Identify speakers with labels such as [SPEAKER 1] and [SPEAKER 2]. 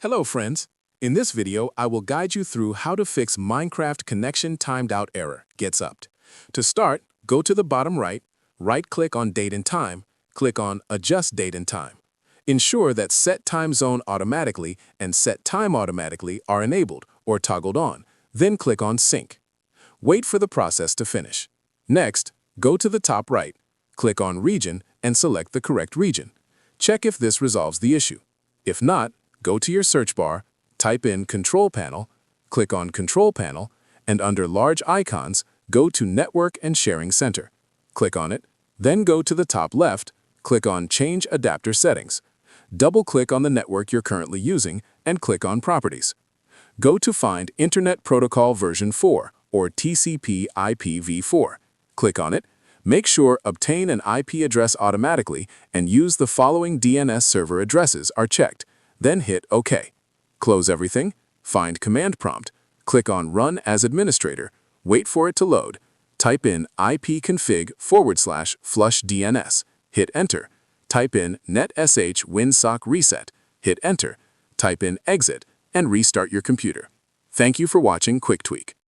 [SPEAKER 1] Hello friends! In this video, I will guide you through how to fix Minecraft connection timed out error, Getsockopt. To start, go to the bottom right-click on Date and Time, click on Adjust Date and Time. Ensure that Set Time Zone Automatically and Set Time Automatically are enabled or toggled on, then click on Sync. Wait for the process to finish. Next, go to the top right, click on Region and select the correct region. Check if this resolves the issue. If not, go to your search bar, type in Control Panel, click on Control Panel, and under Large Icons, go to Network and Sharing Center. Click on it, then go to the top left, click on Change Adapter Settings. Double-click on the network you're currently using and click on Properties. Go to Find Internet Protocol version 4 or TCP/IPv4. Click on it. Make sure Obtain an IP address automatically and use the following DNS server addresses are checked. Then hit OK. Close everything, find Command Prompt, click on Run as Administrator, wait for it to load, type in ipconfig/flushdns, hit Enter, type in netsh winsock reset, hit Enter, type in Exit, and restart your computer. Thank you for watching Quick Tweak.